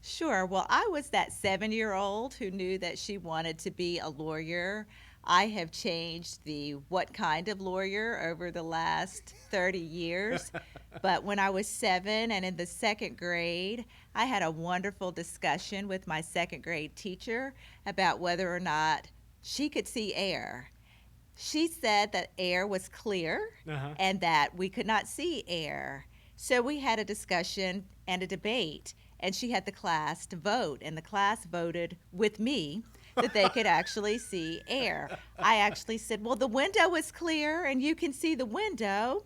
Sure. Well, I was that 7-year-old who knew that she wanted to be a lawyer. I have changed the what kind of lawyer over the last 30 years. But when I was 7 and in the second grade, I had a wonderful discussion with my second grade teacher about whether or not she could see air. She said that air was clear Uh-huh. and that we could not see air. So we had a discussion and a debate, and she had the class to vote, and the class voted with me that they could actually see air. I actually said, well, the window is clear and you can see the window.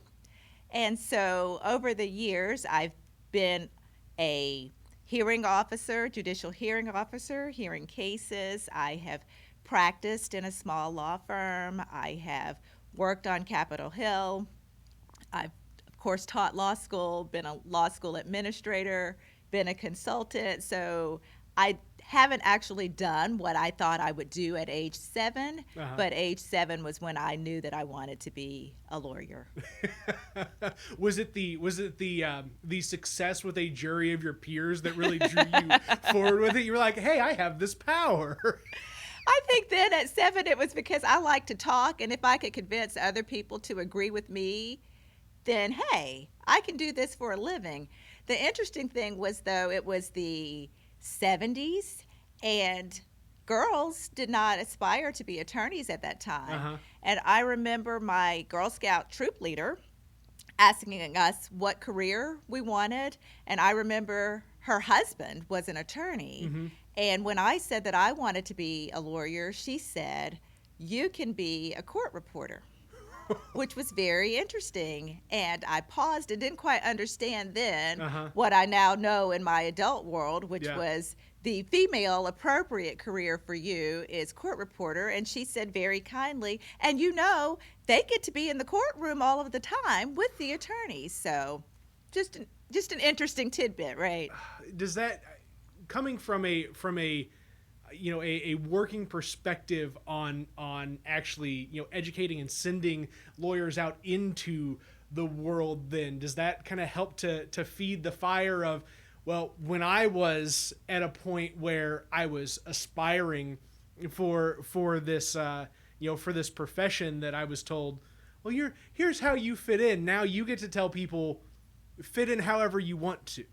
And so over the years, I've been a hearing officer, judicial hearing officer, hearing cases. I have practiced in a small law firm. I have worked on Capitol Hill. I've, of course, taught law school, been a law school administrator, been a consultant. So I haven't actually done what I thought I would do at age 7, Uh-huh. but age 7 was when I knew that I wanted to be a lawyer. Was it the success with a jury of your peers that really drew you forward with it? You were like, hey, I have this power. I think then at 7 it was because I like to talk, and if I could convince other people to agree with me, then hey, I can do this for a living. The interesting thing was, though, it was the 70s, and girls did not aspire to be attorneys at that time. Uh-huh. And I remember my Girl Scout troop leader asking us what career we wanted. And I remember her husband was an attorney. Mm-hmm. And when I said that I wanted to be a lawyer, she said, you can be a court reporter, which was very interesting. And I paused and didn't quite understand then Uh-huh. what I now know in my adult world, which Yeah. was the female appropriate career for you is court reporter. And she said very kindly, and they get to be in the courtroom all of the time with the attorneys. So just an interesting tidbit, right? Does that coming from a a working perspective on actually educating and sending lawyers out into the world, then does that kind of help to feed the fire of, well, when I was at a point where I was aspiring for this for this profession, that I was told, well, here's how you fit in. Now you get to tell people fit in however you want to.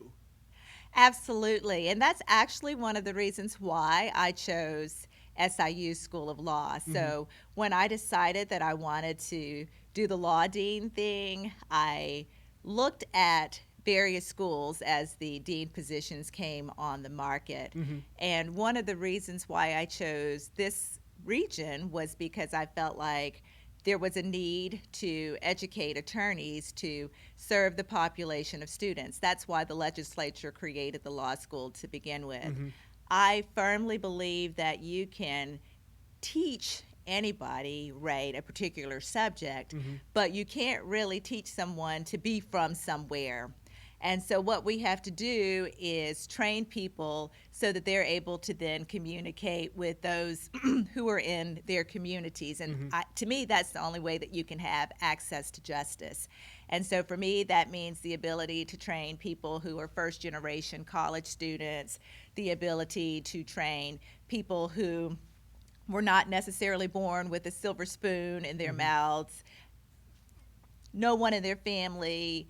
Absolutely. And that's actually one of the reasons why I chose SIU School of Law. Mm-hmm. So when I decided that I wanted to do the law dean thing, I looked at various schools as the dean positions came on the market. Mm-hmm. And one of the reasons why I chose this region was because I felt like there was a need to educate attorneys to serve the population of students. That's why the legislature created the law school to begin with. Mm-hmm. I firmly believe that you can teach anybody, right, a particular subject, Mm-hmm. but you can't really teach someone to be from somewhere. And so, what we have to do is train people so that they're able to then communicate with those who are in their communities. And Mm-hmm. to me, that's the only way that you can have access to justice. And so, for me, that means the ability to train people who are first generation college students, the ability to train people who were not necessarily born with a silver spoon in their Mm-hmm. mouths. No one in their family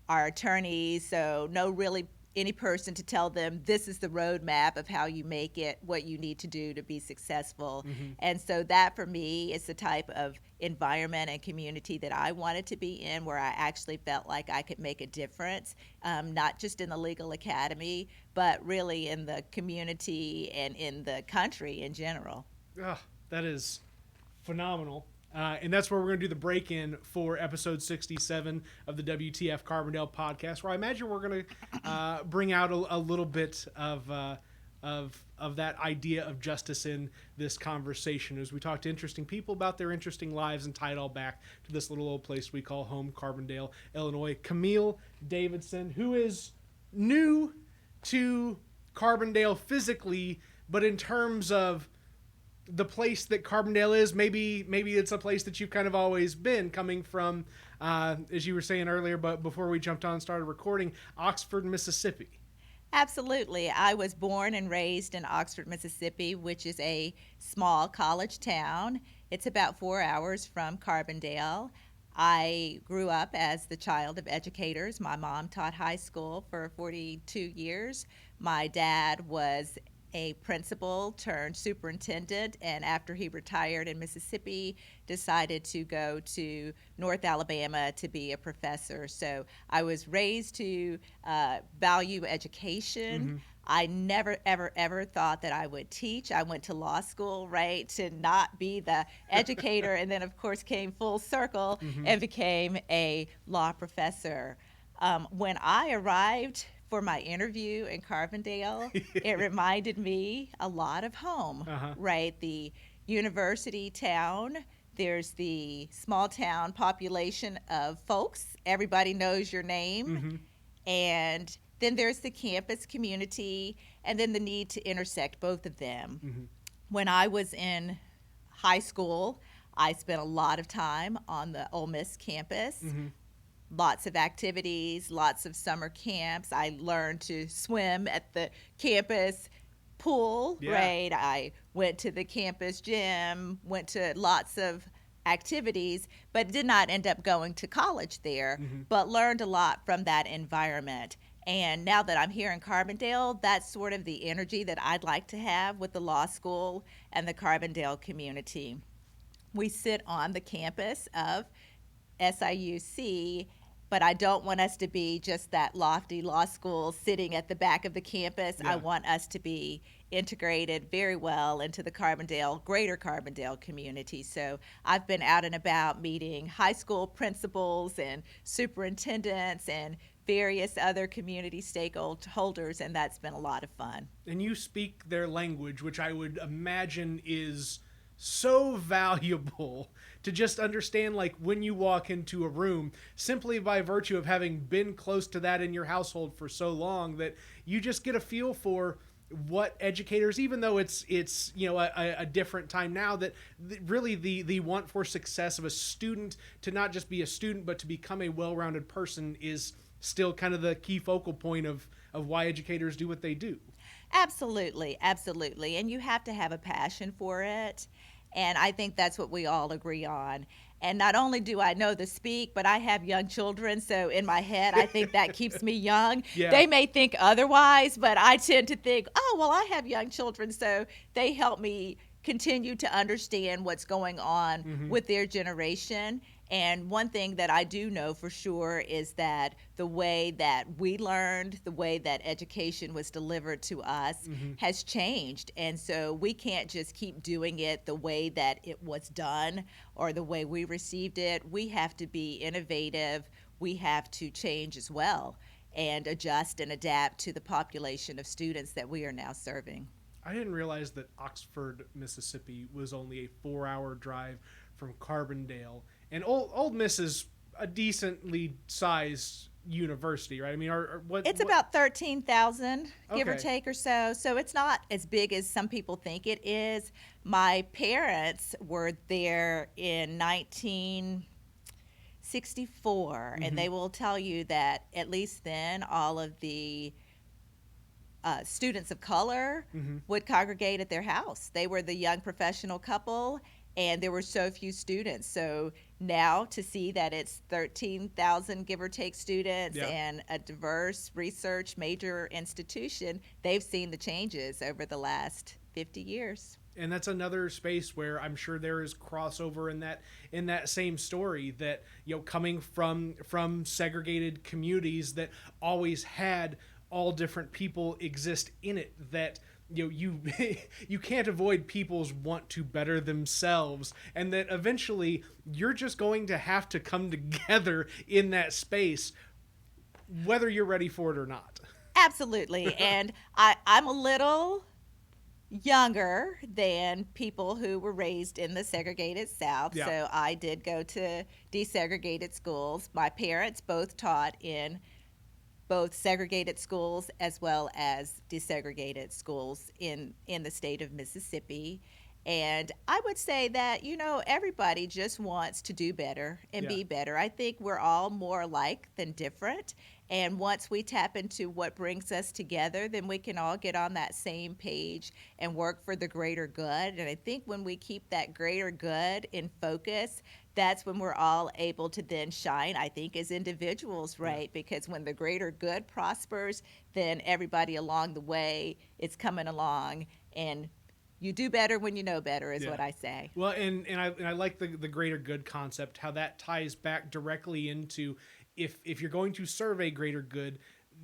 are attorneys, so no really any person to tell them this is the roadmap of how you make it, what you need to do to be successful. Mm-hmm. And so that for me is the type of environment and community that I wanted to be in, where I actually felt like I could make a difference, not just in the legal academy, but really in the community and in the country in general. Oh, that is phenomenal. And that's where we're going to do the break-in for episode 67 of the WTF Carbondale podcast, where I imagine we're going to bring out a little bit of that idea of justice in this conversation, as we talk to interesting people about their interesting lives and tie it all back to this little old place we call home, Carbondale, Illinois. Camille Davidson, who is new to Carbondale physically, but in terms of the place that Carbondale is, maybe it's a place that you've kind of always been, coming from, as you were saying earlier, but before we jumped on and started recording, Oxford, Mississippi. Absolutely. I was born and raised in Oxford, Mississippi, which is a small college town. It's about 4 hours from Carbondale. I grew up as the child of educators. My mom taught high school for 42 years. My dad was a principal turned superintendent, and after he retired in Mississippi, decided to go to North Alabama to be a professor. So I was raised to value education. Hmm. I never, ever, ever thought that I would teach. I went to law school, right, to not be the educator, and then, of course, came full circle Hmm. and became a law professor. When I arrived for my interview in Carbondale, it reminded me a lot of home, Uh-huh. right? The university town, there's the small town population of folks, everybody knows your name, Hmm. and then there's the campus community, and then the need to intersect both of them. Hmm. When I was in high school, I spent a lot of time on the Ole Miss campus. Hmm. Lots of activities, lots of summer camps. I learned to swim at the campus pool, Yeah. right? I went to the campus gym, went to lots of activities, but did not end up going to college there, Hmm. but learned a lot from that environment. And now that I'm here in Carbondale, that's sort of the energy that I'd like to have with the law school and the Carbondale community. We sit on the campus of SIUC, but I don't want us to be just that lofty law school sitting at the back of the campus. I Yeah. want us to be integrated very well into the Carbondale, greater Carbondale community. So I've been out and about meeting high school principals and superintendents and various other community stakeholders, and that's been a lot of fun. And you speak their language, which I would imagine is so valuable to just understand, like when you walk into a room, simply by virtue of having been close to that in your household for so long, that you just get a feel for what educators, even though it's a different time now, that really the want for success of a student to not just be a student but to become a well-rounded person is still kind of the key focal point of why educators do what they do. Absolutely, absolutely. And you have to have a passion for it. And I think that's what we all agree on. And not only do I know the speak, but I have young children. So in my head, I think that keeps me young. Yeah. They may think otherwise, but I tend to think, oh, well, I have young children. So they help me continue to understand what's going on with their generation. And one thing that I do know for sure is that the way that we learned, the way that education was delivered to us has changed. And so we can't just keep doing it the way that it was done or the way we received it. We have to be innovative. We have to change as well and adjust and adapt to the population of students that we are now serving. I didn't realize that Oxford, Mississippi was only a 4-hour drive from Carbondale. And Old Miss is a decently sized university, right? I mean, It's about 13,000, give or Okay. take, or so. So it's not as big as some people think it is. My parents were there in 1964, and they will tell you that at least then all of the students of color would congregate at their house. They were the young professional couple, and there were so few students. So now to see that it's 13,000, give or take, students Yeah. and a diverse research major institution, they've seen the changes over the last 50 years. And that's another space where I'm sure there is crossover in that same story, that coming from segregated communities that always had all different people exist in it, that you you can't avoid people's want to better themselves, and that eventually you're just going to have to come together in that space whether you're ready for it or not. Absolutely. And I'm a little younger than people who were raised in the segregated South. Yeah. So I did go to desegregated schools. My parents both taught in both segregated schools as well as desegregated schools in the state of Mississippi. And I would say that, everybody just wants to do better and Yeah. be better. I think we're all more alike than different. And once we tap into what brings us together, then we can all get on that same page and work for the greater good. And I think when we keep that greater good in focus, that's when we're all able to then shine, I think, as individuals, right? Because when the greater good prospers, then everybody along the way is coming along, and you do better when you know better is what I say. Well, and I like the greater good concept, how that ties back directly into if you're going to serve a greater good,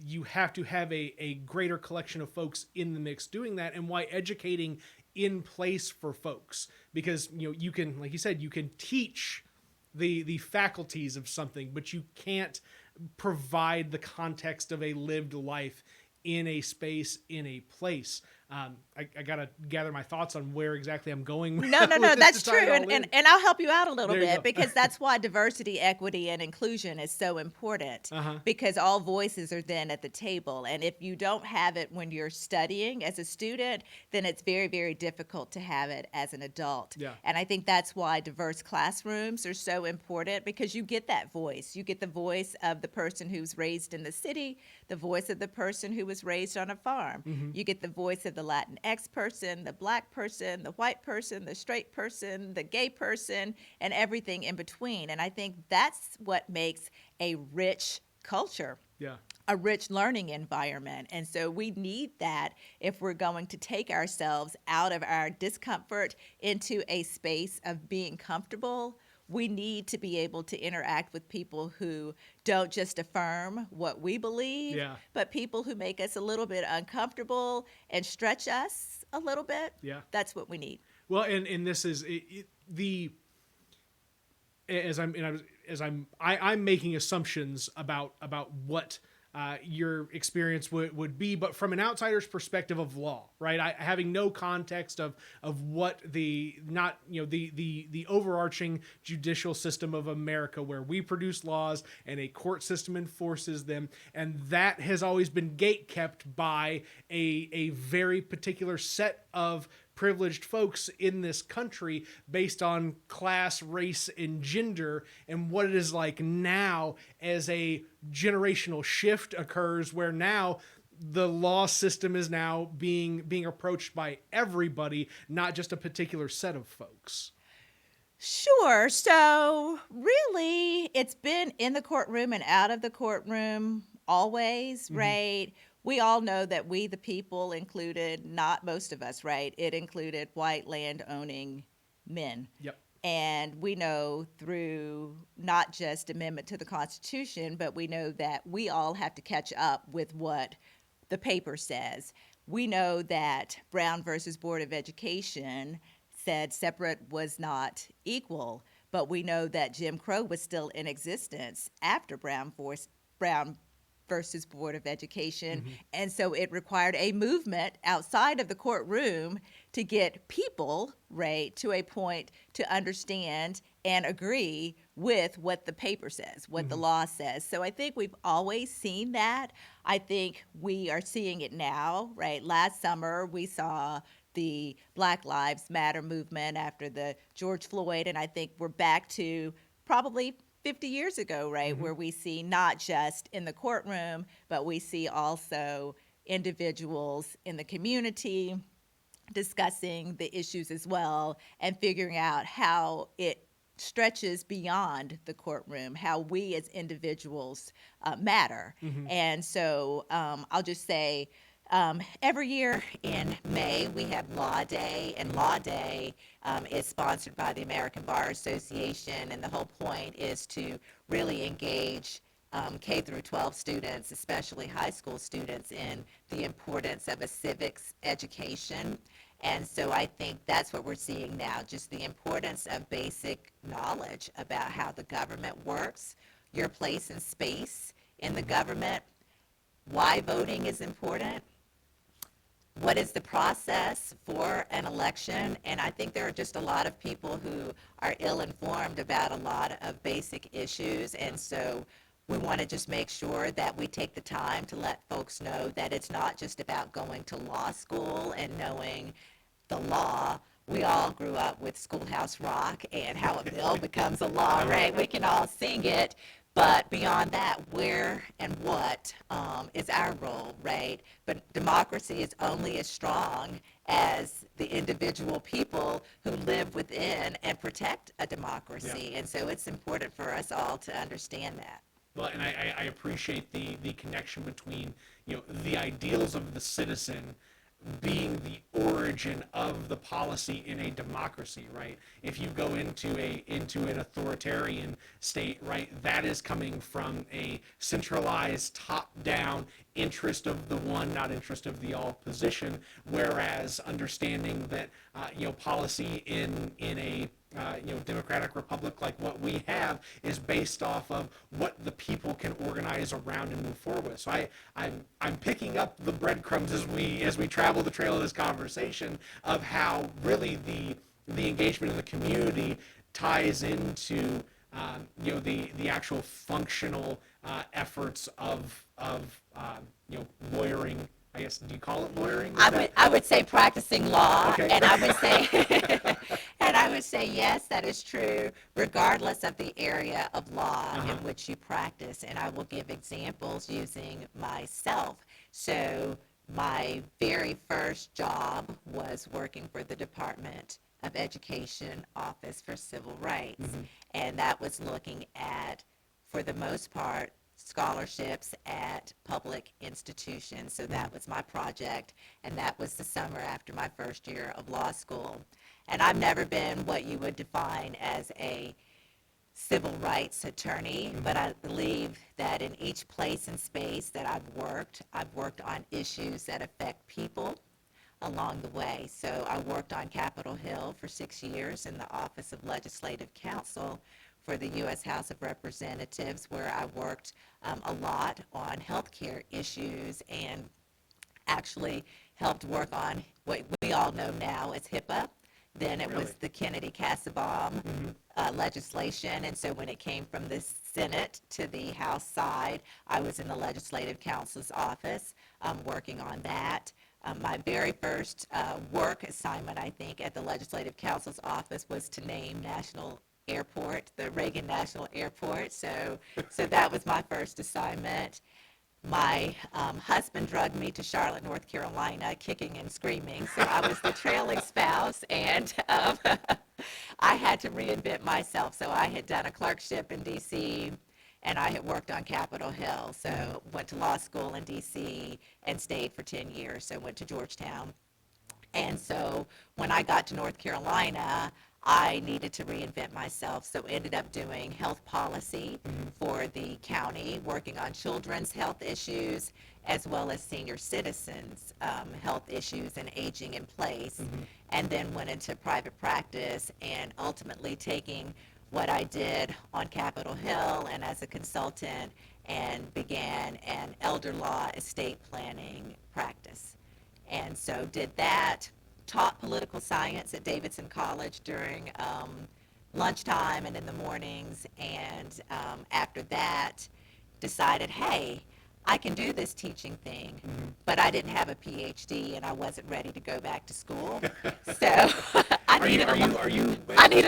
you have to have a greater collection of folks in the mix doing that, and why educating in place for folks, because you can, like you said, you can teach the faculties of something, but you can't provide the context of a lived life in a space, in a place. I gotta gather my thoughts on where exactly I'm going. No, that's true. And I'll help you out a little bit, go. because that's why diversity, equity, and inclusion is so important, because all voices are then at the table. And if you don't have it when you're studying as a student, then it's very, very difficult to have it as an adult. Yeah. And I think that's why diverse classrooms are so important, because you get that voice. You get the voice of the person who's raised in the city, the voice of the person who was raised on a farm. You get the voice of the Latinx person, the black person, the white person, the straight person, the gay person, and everything in between. And I think that's what makes a rich culture. Yeah. A rich learning environment. And so we need that if we're going to take ourselves out of our discomfort into a space of being comfortable. We need to be able to interact with people who don't just affirm what we believe, but people who make us a little bit uncomfortable and stretch us a little bit. Yeah. That's what we need. Well, and this is I'm making assumptions about what your experience would be, but from an outsider's perspective of law, right? Having no context of what the overarching judicial system of America, where we produce laws and a court system enforces them, and that has always been gatekept by a very particular set of privileged folks in this country based on class, race, and gender. And what it is like now, as a generational shift occurs, where now the law system is now being approached by everybody, not just a particular set of folks. Sure. So really, it's been in the courtroom and out of the courtroom always, right? We all know that we, the people, included, not most of us, right? It included white land-owning men. Yep. And we know through not just amendment to the Constitution, but we know that we all have to catch up with what the paper says. We know that Brown versus Board of Education said separate was not equal, but we know that Jim Crow was still in existence after Brown versus Board of Education. And so it required a movement outside of the courtroom to get people, right, to a point to understand and agree with what the paper says, what the law says. So I think we've always seen that. I think we are seeing it now, right? Last summer, we saw the Black Lives Matter movement after the George Floyd, and I think we're back to probably 50 years ago, right, where we see not just in the courtroom, but we see also individuals in the community discussing the issues as well and figuring out how it stretches beyond the courtroom, how we as individuals matter. And so I'll just say, every year in May, we have Law Day, and Law Day is sponsored by the American Bar Association, and the whole point is to really engage K through 12 students, especially high school students, in the importance of a civics education. And so I think that's what we're seeing now, just the importance of basic knowledge about how the government works, your place and space in the government, why voting is important, what is the process for an election. And I think there are just a lot of people who are ill-informed about a lot of basic issues. And so we want to just make sure that we take the time to let folks know that it's not just about going to law school and knowing the law. We all grew up with Schoolhouse Rock and how a bill becomes a law, right? We can all sing it. But beyond that, where and what is our role, right? But democracy is only as strong as the individual people who live within and protect a democracy. And so it's important for us all to understand that. Well, and I appreciate the connection between, the ideals of the citizen being the origin of the policy in a democracy, right? If you go into an authoritarian state, right, that is coming from a centralized, top-down interest of the one, not interest of the all position. Whereas understanding that policy in a democratic republic like what we have is based off of what the people can organize around and move forward with. So I'm picking up the breadcrumbs as we travel the trail of this conversation of how really the engagement in the community ties into the actual functional efforts of lawyering. I guess, do you call it lawyering? I would say practicing law, Okay. and I would say and I would say yes, that is true, regardless of the area of law in which you practice. And I will give examples using myself. So my very first job was working for the Department of Education Office for Civil Rights, and that was looking at, for the most part, scholarships at public institutions. So that was my project, and that was the summer after my first year of law school. And I've never been what you would define as a civil rights attorney, but I believe that in each place and space that I've worked on issues that affect people along the way. So I worked on Capitol Hill for 6 years in the Office of Legislative Counsel for the U.S. House of Representatives, where I worked a lot on healthcare issues and actually helped work on what we all know now as HIPAA. Then it was the Kennedy-Kassebaum legislation, and so when it came from the Senate to the House side, I was in the Legislative Counsel's office working on that. My very first work assignment, I think, at the Legislative Counsel's office was to name National Airport, the Reagan National Airport. So that was my first assignment. My husband drugged me to Charlotte, North Carolina, kicking and screaming. So I was the trailing spouse, and I had to reinvent myself. So I had done a clerkship in D.C., and I had worked on Capitol Hill. So went to law school in D.C. and stayed for 10 years. So went to Georgetown. And so when I got to North Carolina, I needed to reinvent myself, so ended up doing health policy for the county, working on children's health issues as well as senior citizens' health issues and aging in place, and then went into private practice and ultimately taking what I did on Capitol Hill and as a consultant and began an elder law estate planning practice. And so did that, taught political science at Davidson College during lunchtime and in the mornings, and after that decided, hey, I can do this teaching thing, but I didn't have a PhD and I wasn't ready to go back to school. So I needed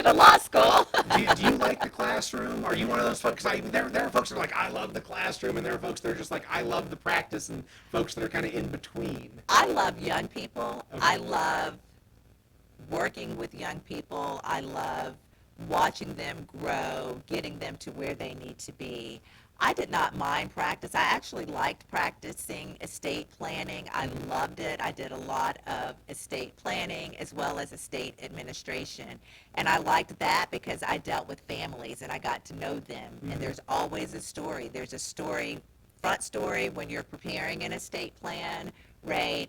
a law school. do you like the classroom? Are you one of those folks? There are folks that are like, I love the classroom, and there are folks that are just like, I love the practice, and folks that are kind of in between. I love young people. Okay. I love working with young people. I love watching them grow, getting them to where they need to be. I did not mind practice. I actually liked practicing estate planning. I loved it. I did a lot of estate planning as well as estate administration. And I liked that because I dealt with families and I got to know them. And there's always a story. There's a story, front story when you're preparing an estate plan, right?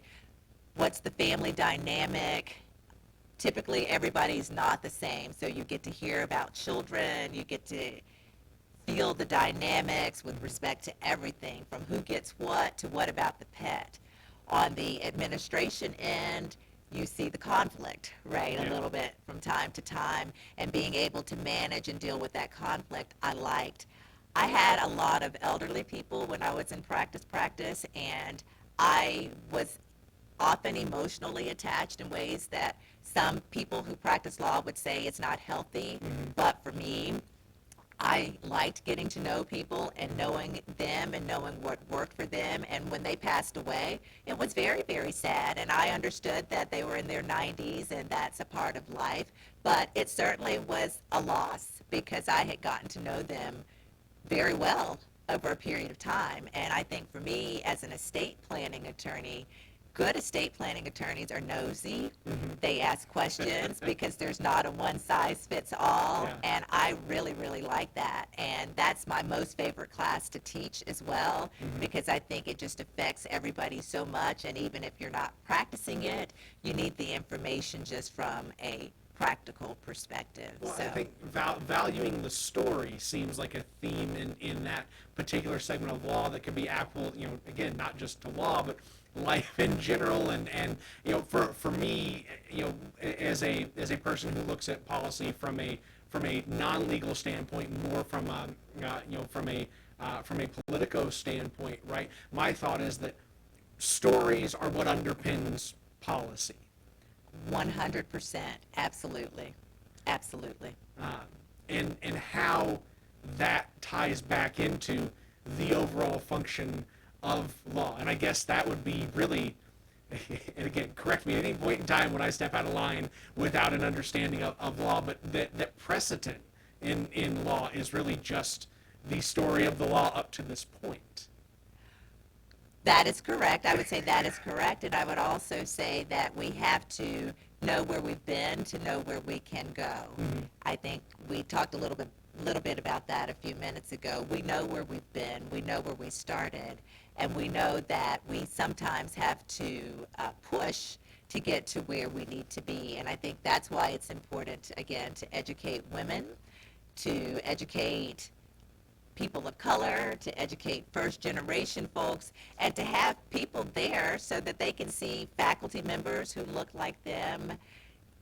What's the family dynamic? Typically, everybody's not the same. So you get to hear about children. You get to feel the dynamics with respect to everything from who gets what to what about the pet. On the administration end, you see the conflict, right, a little bit from time to time, and being able to manage and deal with that conflict, I liked. I had a lot of elderly people when I was in practice, and I was often emotionally attached in ways that some people who practice law would say it's not healthy, but for me, I liked getting to know people and knowing them and knowing what worked for them. And when they passed away, it was very, very sad. And I understood that they were in their 90s and that's a part of life. But it certainly was a loss because I had gotten to know them very well over a period of time. And I think for me, as an estate planning attorney, good estate planning attorneys are nosy. They ask questions because there's not a one size fits all. Yeah. And I really, really like that. And that's my most favorite class to teach as well because I think it just affects everybody so much. And even if you're not practicing it, you need the information just from a practical perspective. Well, So I think valuing the story seems like a theme in that particular segment of law that could be applicable, again, not just to law, but life in general. And for me, as a person who looks at policy from a non-legal standpoint, more from from a politico standpoint, right? My thought is that stories are what underpins policy. 100%. Absolutely. Absolutely. And how that ties back into the overall function of law. And I guess that would be really, and again, correct me at any point in time when I step out of line without an understanding of law, but that precedent in law is really just the story of the law up to this point. That is correct. I would say that is correct. And I would also say that we have to know where we've been to know where we can go. I think we talked a little bit about that a few minutes ago. We know where we've been. We know where we started. And we know that we sometimes have to push to get to where we need to be. And I think that's why it's important, again, to educate women, to educate people of color, to educate first-generation folks, and to have people there so that they can see faculty members who look like them,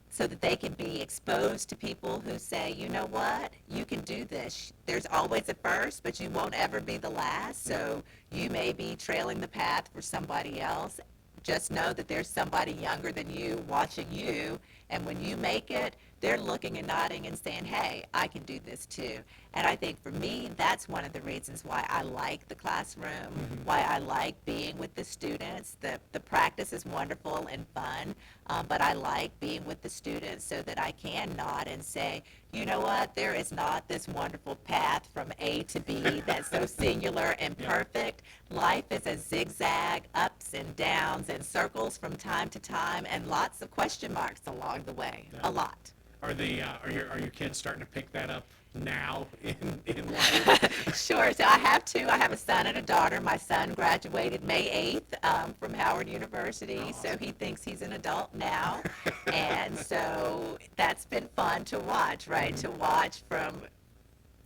so that they can be exposed to people who say, you know what, you can do this. There's always a first, but you won't ever be the last, so you may be trailing the path for somebody else. Just know that there's somebody younger than you watching you, and when you make it, they're looking and nodding and saying, hey, I can do this too. And I think for me, that's one of the reasons why I like the classroom, why I like being with the students. The practice is wonderful and fun, but I like being with the students so that I can nod and say, you know what, there is not this wonderful path from A to B that's so singular and perfect. Life is a zigzag, ups and downs and circles from time to time, and lots of question marks along the way, a lot. Are your kids starting to pick that up now in life? Sure. So I have a son and a daughter. My son graduated May 8th from Howard University, so he thinks he's an adult now. And so that's been fun to watch, right? To watch from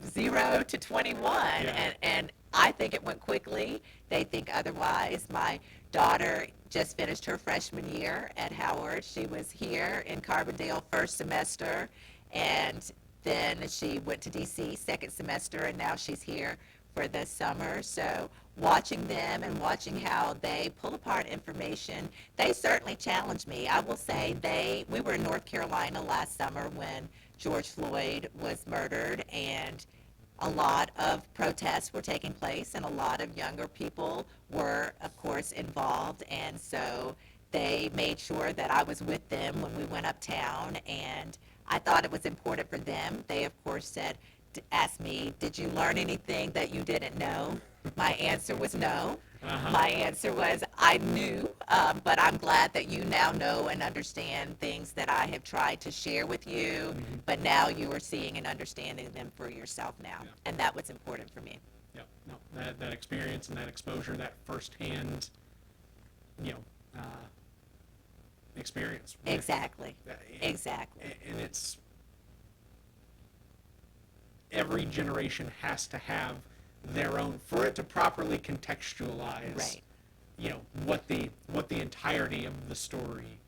0 to 21. Yeah. And I think it went quickly. They think otherwise. My daughter just finished her freshman year at Howard. She was here in Carbondale first semester, and then she went to DC second semester, and now she's here for the summer. So watching them and watching how they pull apart information, they certainly challenge me. I will say we were in North Carolina last summer when George Floyd was murdered, and a lot of protests were taking place, and a lot of younger people were, of course, involved. And so they made sure that I was with them when we went uptown, and I thought it was important for them. They, of course, asked me, did you learn anything that you didn't know? My answer was no. My answer was, I knew, but I'm glad that you now know and understand things that I have tried to share with you, but now you are seeing and understanding them for yourself now. Yeah. And that was important for me. Yep. No, that experience and that exposure, that firsthand, experience. Exactly. Exactly. And it's every generation has to have their own for it to properly contextualize, Right. What the entirety of the story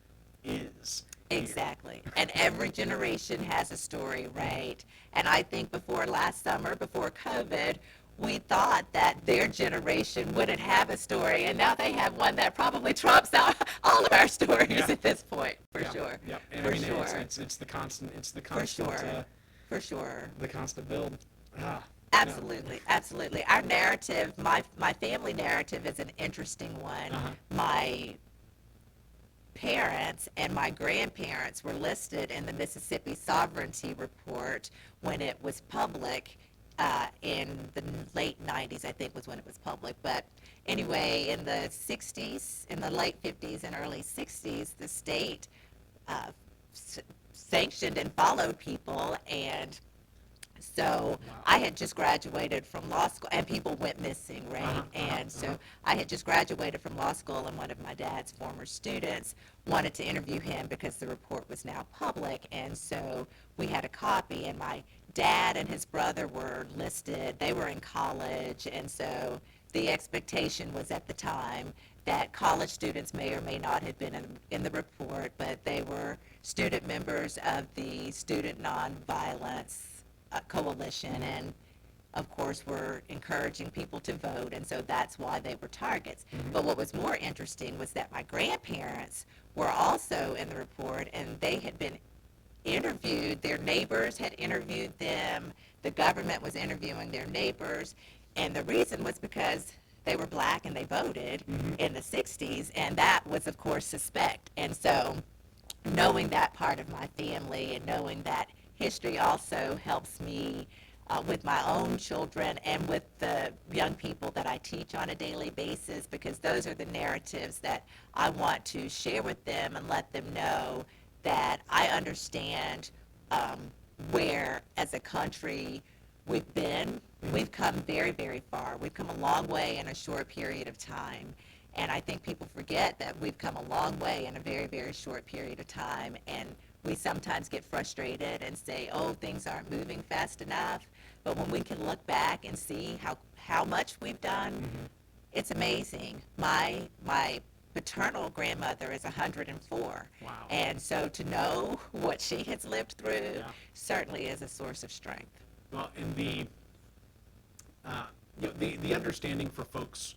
is. Exactly. And every generation has a story, right? And I think before last summer, before COVID, we thought that their generation wouldn't have a story, and now they have one that probably trumps out all of our stories at this point, for sure. Yeah. And For I mean, sure. It's the constant. It's the For constant. sure. For sure. The constant build. Ah, no. Absolutely, absolutely. Our narrative, my family narrative, is an interesting one. Uh-huh. My parents and my grandparents were listed in the Mississippi Sovereignty Report when it was public, in the late 90s, I think was when it was public. But anyway, in the 60s, in the late 50s and early 60s, the state uh, sanctioned and followed people, and so Wow. I had just graduated from law school, and people went missing, right? And so I had just graduated from law school, and one of my dad's former students wanted to interview him because the report was now public. And so we had a copy, and my dad and his brother were listed. They were in college, and so the expectation was at the time that college students may or may not have been in the report, but they were student members of the Student Nonviolence Coalition, and of course were encouraging people to vote, and so that's why they were targets. But what was more interesting was that my grandparents were also in the report, and they had been interviewed. Their neighbors had interviewed them. The government was interviewing their neighbors, and the reason was because they were black and they voted in the 60s, and that was of course suspect. And so knowing that part of my family and knowing that history also helps me with my own children and with the young people that I teach on a daily basis, because those are the narratives that I want to share with them and let them know that I understand where, as a country, we've been. We've come very, very far. We've come a long way in a short period of time. And I think people forget that we've come a long way in a very, very short period of time. And we sometimes get frustrated and say, oh, things aren't moving fast enough. But when we can look back and see how much we've done, it's amazing. My paternal grandmother is 104. Wow. And so to know what she has lived through Yeah. certainly is a source of strength. Well, and the understanding for folks,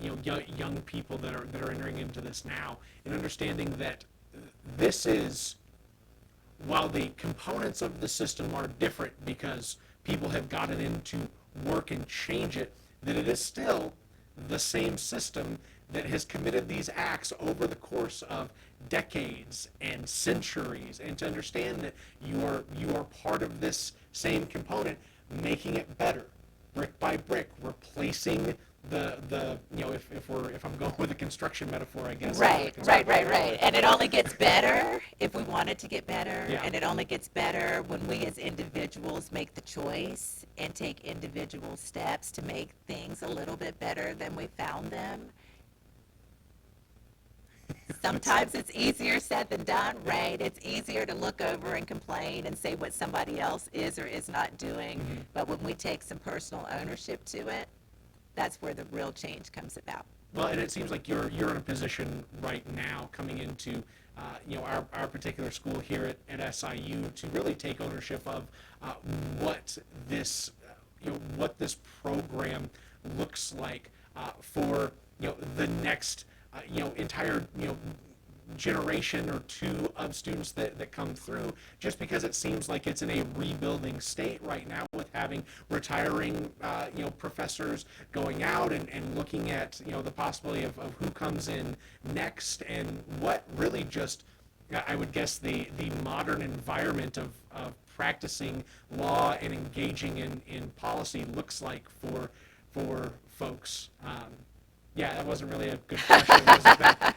young people that are entering into this now, and understanding that this is, while the components of the system are different because people have gotten into work and change it, that it is still the same system that has committed these acts over the course of decades and centuries, and to understand that you are part of this same component, making it better, brick by brick, replacing if I'm going with a construction metaphor, I guess. Right. And it only gets better if we want it to get better. Yeah. And it only gets better when we as individuals make the choice and take individual steps to make things a little bit better than we found them. Sometimes it's easier said than done, right? It's easier to look over and complain and say what somebody else is or is not doing. But when we take some personal ownership to it, that's where the real change comes about. Well, and it seems like you're in a position right now, coming into our particular school here at SIU, to really take ownership of what this program looks like for the next entire generation or two of students that come through, just because it seems like it's in a rebuilding state right now, with having retiring professors going out and looking at the possibility of who comes in next, and what really just, I would guess, the modern environment of practicing law and engaging in policy looks like for folks. Yeah, that wasn't really a good question.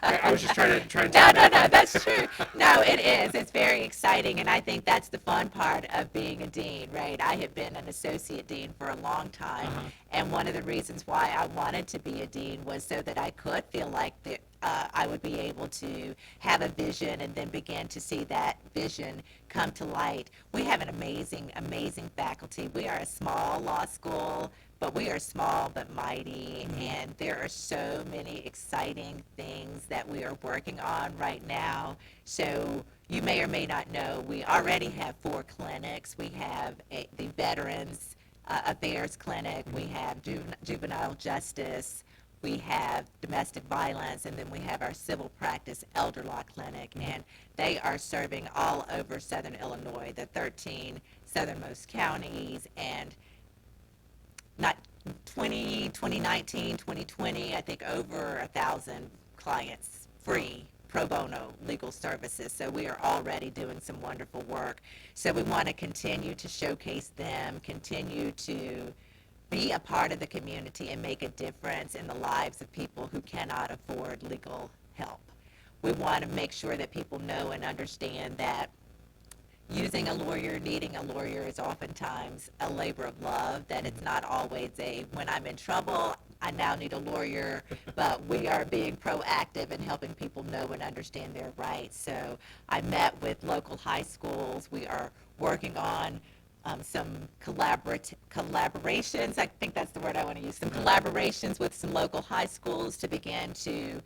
I was just trying to. No, that's true. No, it is. It's very exciting, and I think that's the fun part of being a dean, right? I have been an associate dean for a long time, and one of the reasons why I wanted to be a dean was so that I could feel like I would be able to have a vision and then begin to see that vision come to light. We have an amazing, amazing faculty. We are a small law school, but we are small but mighty, and there are so many exciting things that we are working on right now. So you may or may not know, we already have 4 clinics. We have the Veterans Affairs Clinic, we have juvenile justice, we have domestic violence, and then we have our civil practice elder law clinic, and they are serving all over Southern Illinois, the 13 southernmost counties, and not 2019, 2020, I think over 1,000 clients free pro bono legal services. So we are already doing some wonderful work. So we want to continue to showcase them, continue to be a part of the community and make a difference in the lives of people who cannot afford legal help. We want to make sure that people know and understand that using a lawyer, needing a lawyer is oftentimes a labor of love, that it's not always a, when I'm in trouble, I now need a lawyer, but we are being proactive in helping people know and understand their rights. So I met with local high schools. We are working on some collaborations, I think that's the word I want to use, some collaborations with some local high schools to begin to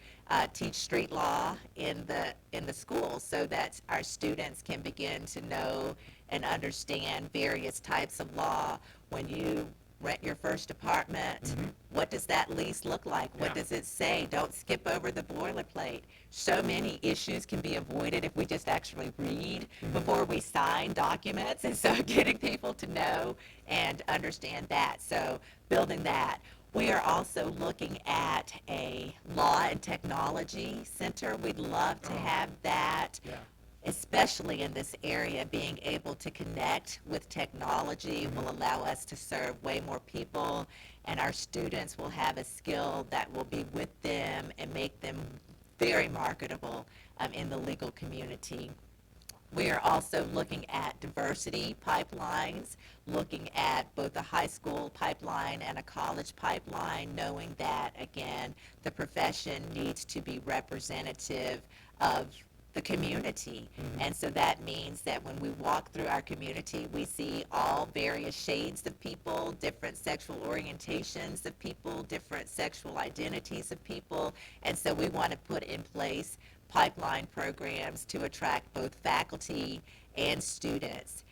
teach street law in the schools, so that our students can begin to know and understand various types of law. When you rent your first apartment, what does that lease look like? What does it say? Don't skip over the boilerplate. So many issues can be avoided if we just actually read before we sign documents, and so getting people to know and understand that. So building that. We are also looking at a law and technology center. We'd love to have that. Especially in this area, being able to connect with technology will allow us to serve way more people, and our students will have a skill that will be with them and make them very marketable in the legal community. We are also looking at diversity pipelines, looking at both a high school pipeline and a college pipeline, knowing that, again, the profession needs to be representative of the community. And so that means that when we walk through our community, we see all various shades of people, different sexual orientations of people, different sexual identities of people. And so we want to put in place pipeline programs to attract both faculty and students.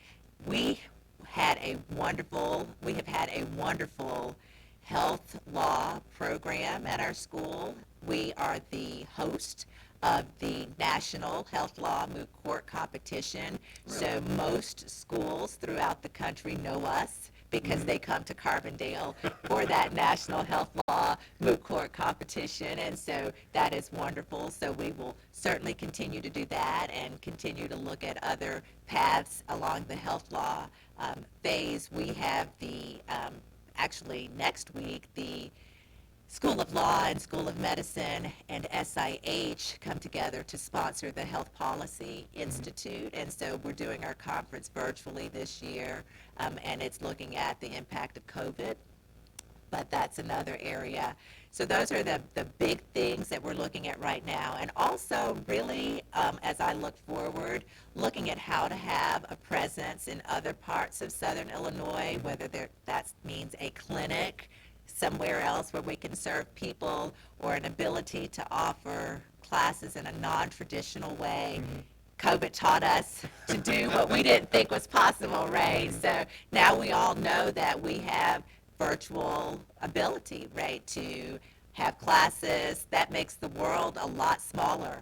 We have had a wonderful health law program at our school. We are the host of the National Health Law Moot Court Competition. Really? So most schools throughout the country know us because they come to Carbondale for that National Health Law Moot Court Competition, and so that is wonderful. So we will certainly continue to do that and continue to look at other paths along the health law phase. We have actually next week, the School of Law and School of Medicine and SIH come together to sponsor the Health Policy Institute, and so we're doing our conference virtually this year, and it's looking at the impact of COVID, but that's another area. So those are the big things that we're looking at right now, and also really, as I look forward, looking at how to have a presence in other parts of Southern Illinois, whether that means a clinic somewhere else where we can serve people, or an ability to offer classes in a non-traditional way. COVID taught us to do what we didn't think was possible, right? So now we all know that we have virtual ability, right, to have classes. That makes the world a lot smaller.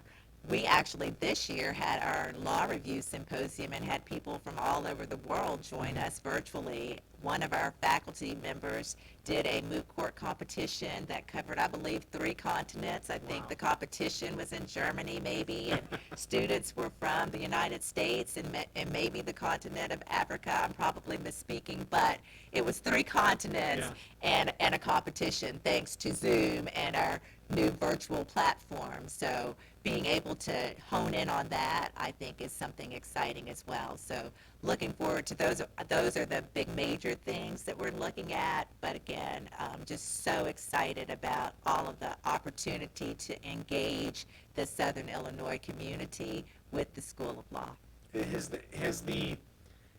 We actually this year had our law review symposium and had people from all over the world join us virtually. One of our faculty members did a moot court competition that covered, I believe, 3 continents. I think the competition was in Germany, maybe, and students were from the United States and maybe the continent of Africa. I'm probably misspeaking, but it was 3 continents and a competition, thanks to Zoom and our new virtual platform. So being able to hone in on that, I think, is something exciting as well. So looking forward to those. Those are the big major things that we're looking at. But again, just so excited about all of the opportunity to engage the Southern Illinois community with the School of Law.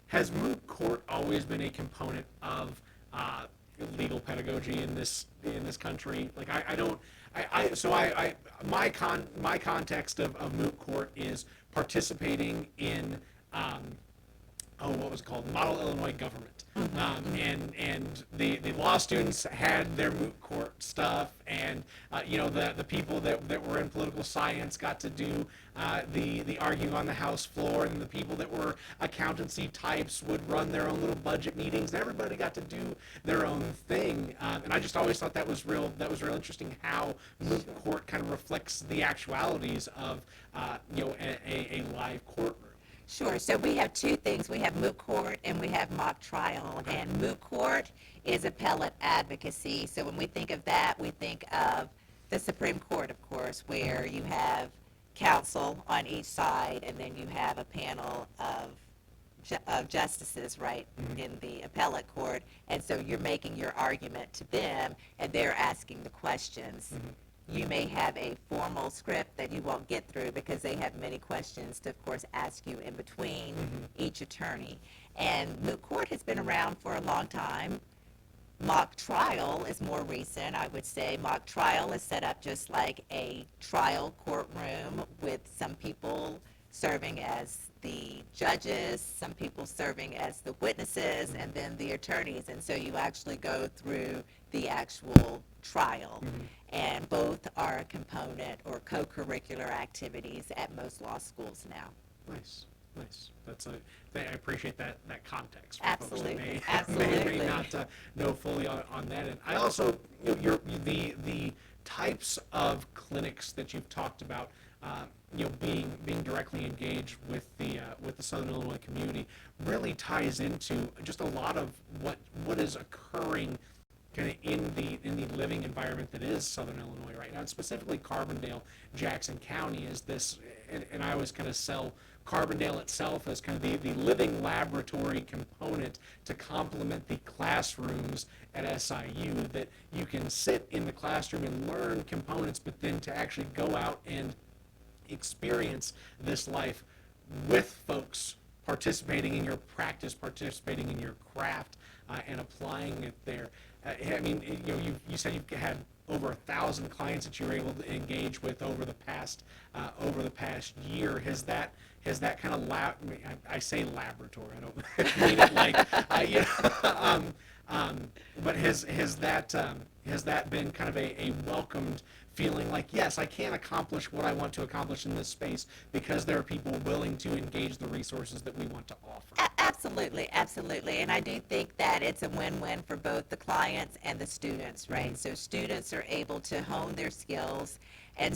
Has moot court always been a component of legal pedagogy in this country? Like my context of moot court is participating in what was it called, Model Illinois Government. And the law students had their moot court stuff, and the people that were in political science got to do the arguing on the House floor, and the people that were accountancy types would run their own little budget meetings. And everybody got to do their own thing, and I just always thought that was real interesting how moot court kind of reflects the actualities of a live courtroom. Sure. So we have two things. We have moot court and we have mock trial. And moot court is appellate advocacy. So when we think of that, we think of the Supreme Court, of course, where you have counsel on each side, and then you have a panel of justices, right, in the appellate court. And so you're making your argument to them, and they're asking the questions. You may have a formal script that you won't get through because they have many questions to, of course, ask you in between each attorney. And moot court has been around for a long time. Mock trial is more recent, I would say. Mock trial is set up just like a trial courtroom with some people serving as the judges, some people serving as the witnesses, and then the attorneys. And so you actually go through the actual trial. And both are a component or co-curricular activities at most law schools now. Nice. I appreciate that context. For Absolutely. Folks that may not know fully on that. And I also, the types of clinics that you've talked about, being directly engaged with the Southern Illinois community really ties into just a lot of what is occurring kind of in the living environment that is Southern Illinois right now, and specifically Carbondale, Jackson County is this, and I always kind of sell Carbondale itself as kind of the living laboratory component to complement the classrooms at SIU, that you can sit in the classroom and learn components, but then to actually go out and experience this life with folks participating in your practice, participating in your craft, and applying it there. I mean, you said you had over 1,000 clients that you were able to engage with over the past year. Has that kind of I say laboratory. I don't mean it like but has that been kind of a welcomed feeling, like, yes, I can accomplish what I want to accomplish in this space because there are people willing to engage the resources that we want to offer? Absolutely. And I do think that it's a win-win for both the clients and the students, right? So students are able to hone their skills, and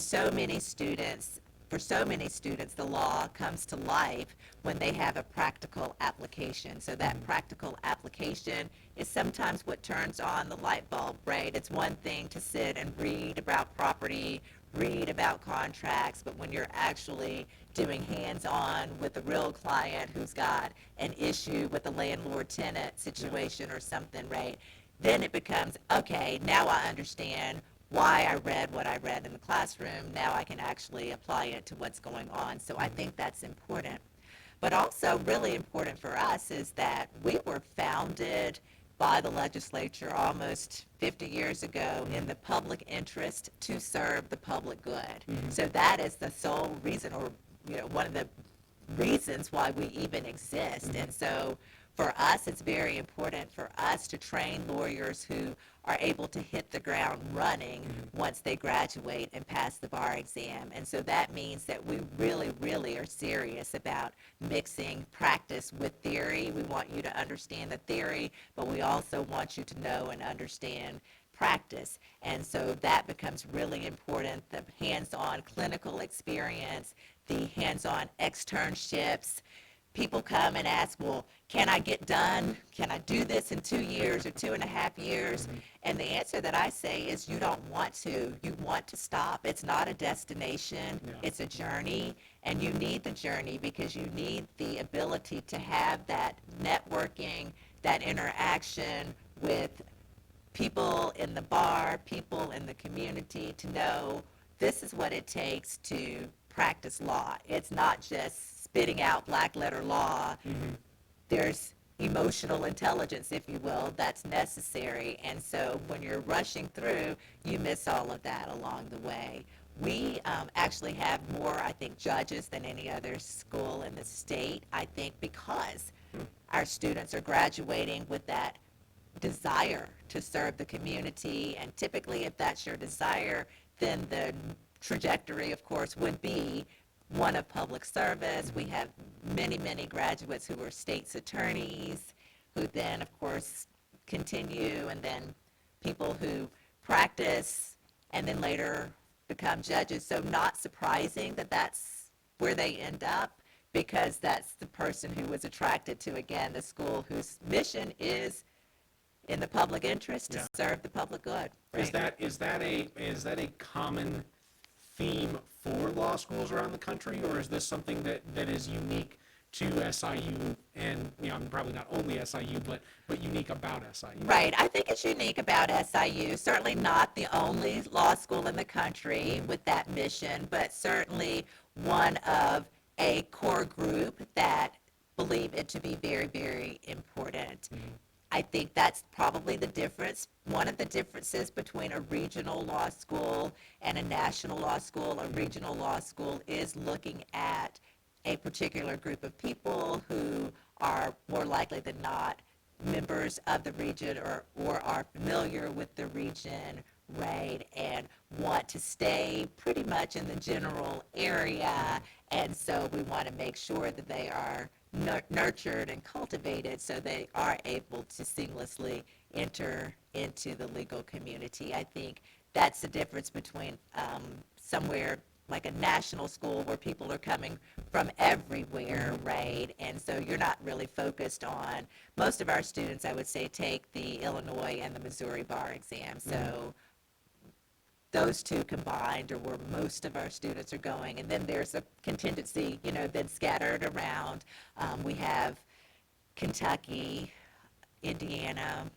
for so many students, the law comes to life when they have a practical application. So that practical application is sometimes what turns on the light bulb, right? It's one thing to sit and read about property, read about contracts, but when you're actually doing hands-on with a real client who's got an issue with a landlord-tenant situation or something, right? Then it becomes, okay, now I understand why I read what I read in the classroom. Now I can actually apply it to what's going on. So I think that's important. But also really important for us is that we were founded by the legislature almost 50 years ago in the public interest to serve the public good. So that is the sole reason, or one of the reasons why we even exist. And so for us, it's very important for us to train lawyers who are able to hit the ground running once they graduate and pass the bar exam. And so that means that we really, really are serious about mixing practice with theory. We want you to understand the theory, but we also want you to know and understand practice. And so that becomes really important, the hands-on clinical experience, the hands-on externships. People come and ask, well, can I get done? Can I do this in 2 years or 2.5 years? And the answer that I say is you don't want to. You want to stop. It's not a destination. It's a journey. And you need the journey because you need the ability to have that networking, that interaction with people in the bar, people in the community, to know this is what it takes to practice law. It's not just spitting out black letter law. There's emotional intelligence, if you will, that's necessary. And so when you're rushing through, you miss all of that along the way. We actually have more, I think, judges than any other school in the state, I think, because our students are graduating with that desire to serve the community. And typically, if that's your desire, then the trajectory, of course, would be one of public service. We have many, many graduates who are state's attorneys, who then, of course, continue, and then people who practice and then later become judges. So not surprising that that's where they end up, because that's the person who was attracted to, again, the school whose mission is in the public interest to serve the public good. Is Right? that a common theme for law schools around the country, or is this something that is unique to SIU, and probably not only SIU, but unique about SIU? Right. I think it's unique about SIU. Certainly not the only law school in the country with that mission, but certainly one of a core group that believe it to be very, very important. I think that's probably the difference. One of the differences between a regional law school and a national law school. A regional law school is looking at a particular group of people who are more likely than not members of the region, or are familiar with the region, right, and want to stay pretty much in the general area. And so we want to make sure that they are nurtured and cultivated so they are able to seamlessly enter into the legal community. I think that's the difference between somewhere like a national school where people are coming from everywhere, right? And so you're not really focused on, most of our students, I would say, take the Illinois and the Missouri bar exam. So those two combined are where most of our students are going. And then there's a contingency, then scattered around. We have Kentucky, Indiana,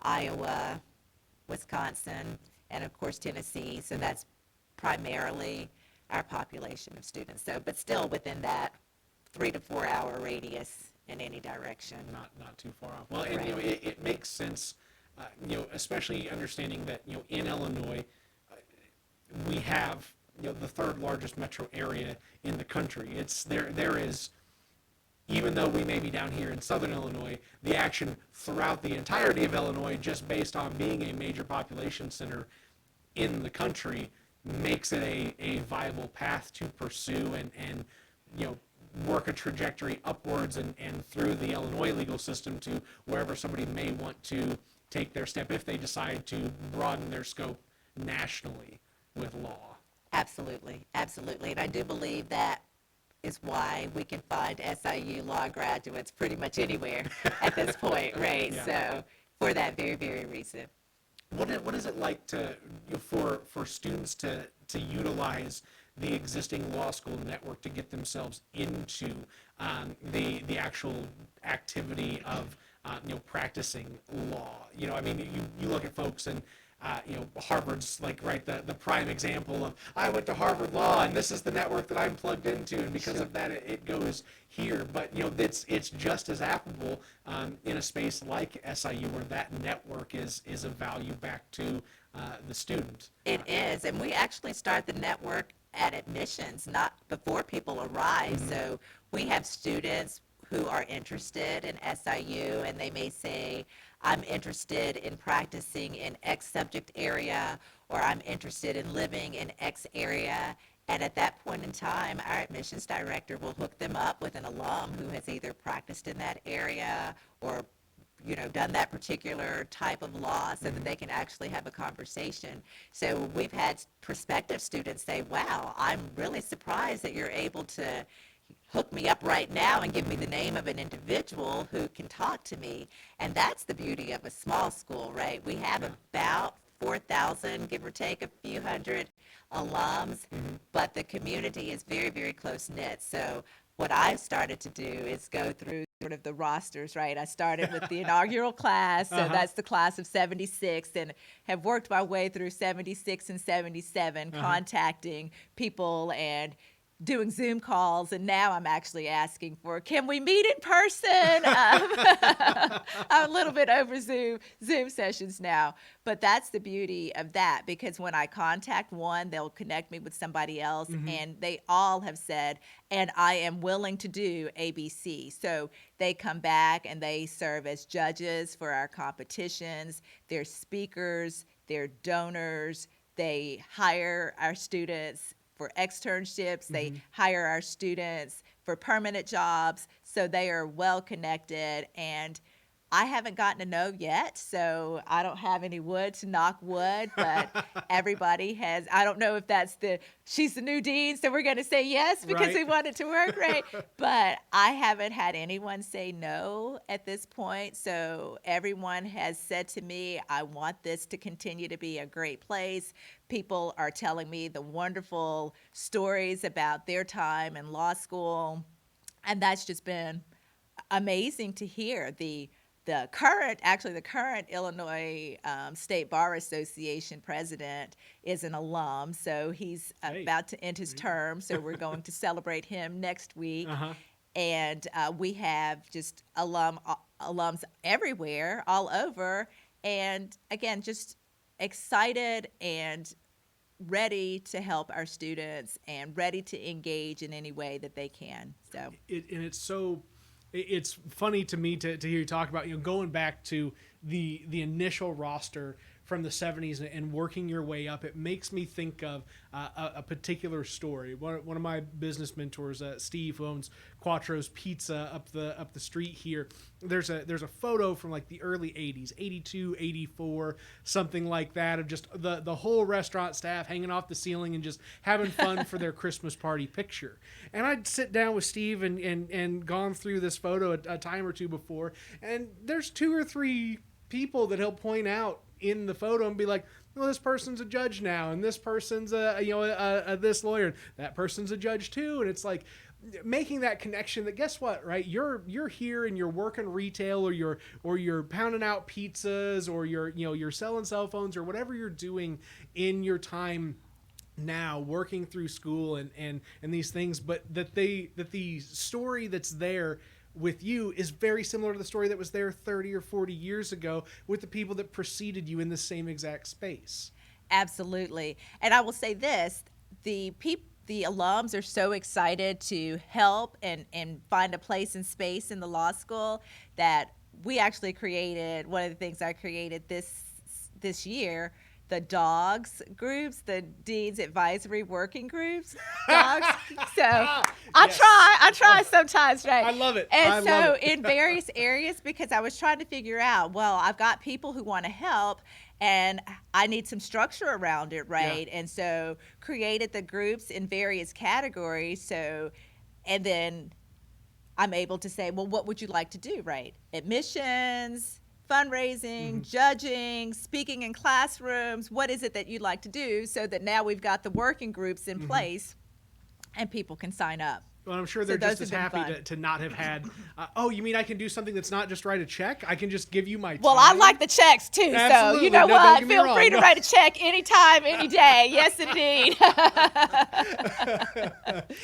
Iowa, Wisconsin, and of course Tennessee. So that's primarily our population of students. So, but still within that 3 to 4 hour radius in any direction. Not too far off. Well, and Right. it makes sense, especially understanding that in Illinois we have the third largest metro area in the country. It's there is, even though we may be down here in southern Illinois, the action throughout the entirety of Illinois, just based on being a major population center in the country, makes it a viable path to pursue and work a trajectory upwards and through the Illinois legal system to wherever somebody may want to take their step if they decide to broaden their scope nationally with law. Absolutely, absolutely. And I do believe that is why we can find SIU law graduates pretty much anywhere at this point, right? Yeah. So for that very, very reason. What is it like for students to utilize the existing law school network to get themselves into the actual activity of practicing law? You look at folks and Harvard's like the prime example of, I went to Harvard Law and this is the network that I'm plugged into, and because of that it goes here. But it's just as applicable in a space like SIU, where that network is of value back to the student. It is, and we actually start the network at admissions, not before people arrive. So we have students who are interested in SIU, and they may say, I'm interested in practicing in X subject area, or I'm interested in living in X area. And at that point in time, our admissions director will hook them up with an alum who has either practiced in that area or done that particular type of law, so that they can actually have a conversation. So we've had prospective students say, wow, I'm really surprised that you're able to hook me up right now and give me the name of an individual who can talk to me. And that's the beauty of a small school, right? We have about 4,000, give or take a few hundred alums, but the community is very, very close-knit. So what I've started to do is go through sort of the rosters, right? I started with the inaugural class, so that's the class of 76, and have worked my way through 76 and 77, contacting people and doing Zoom calls, and now I'm actually asking for, can we meet in person? I'm a little bit over Zoom sessions now, but that's the beauty of that, because when I contact one, they'll connect me with somebody else, and they all have said, and I am willing to do ABC. So they come back and they serve as judges for our competitions. They're speakers, they're donors, they hire our students for externships. They hire our students for permanent jobs. So they are well connected, and I haven't gotten a no yet, so I don't have any wood to knock wood, but everybody has. I don't know if that's she's the new dean, so we're going to say yes because we want it to work, right? But I haven't had anyone say no at this point. So everyone has said to me, I want this to continue to be a great place. People are telling me the wonderful stories about their time in law school, and that's just been amazing to hear. The current Illinois State Bar Association president is an alum, so he's about to end his term, so we're going to celebrate him next week. And we have just alums everywhere, all over, and again, just excited and ready to help our students and ready to engage in any way that they can. So it's funny to me to hear you talk about, going back to the initial roster from the 70s and working your way up. It makes me think of a particular story. One of my business mentors, Steve, who owns Quattro's Pizza up the street here. There's a photo from like the early 80s, 82, 84, something like that, of just the whole restaurant staff hanging off the ceiling and just having fun for their Christmas party picture. And I'd sit down with Steve and gone through this photo a time or two before, and there's 2 or 3 people that he'll point out in the photo and be like, well, this person's a judge now, and this person's this lawyer, that person's a judge too. And it's like making that connection that, guess what, right? You're here and you're working retail, or you're pounding out pizzas, or you're selling cell phones, or whatever you're doing in your time now, working through school and these things, but that the story that's there with you is very similar to the story that was there 30 or 40 years ago with the people that preceded you in the same exact space. Absolutely. And I will say this, the alums are so excited to help and find a place and space in the law school that we actually created, one of the things I created this year, the dogs groups, the Dean's Advisory Working Groups, dogs. So I try sometimes, right? I love it. And so in various areas, because I was trying to figure out, well, I've got people who want to help, and I need some structure around it, right? Yeah. And so created the groups in various categories. So, and then I'm able to say, well, what would you like to do, right? Admissions, fundraising, judging, speaking in classrooms. What is it that you'd like to do, so that now we've got the working groups in place and people can sign up? Well, I'm sure they're just as happy to not have had, oh, you mean I can do something that's not just write a check? I can just give you my time? Well, I like the checks too. Absolutely. So you know what? Feel free to write a check anytime, any day. Yes, indeed.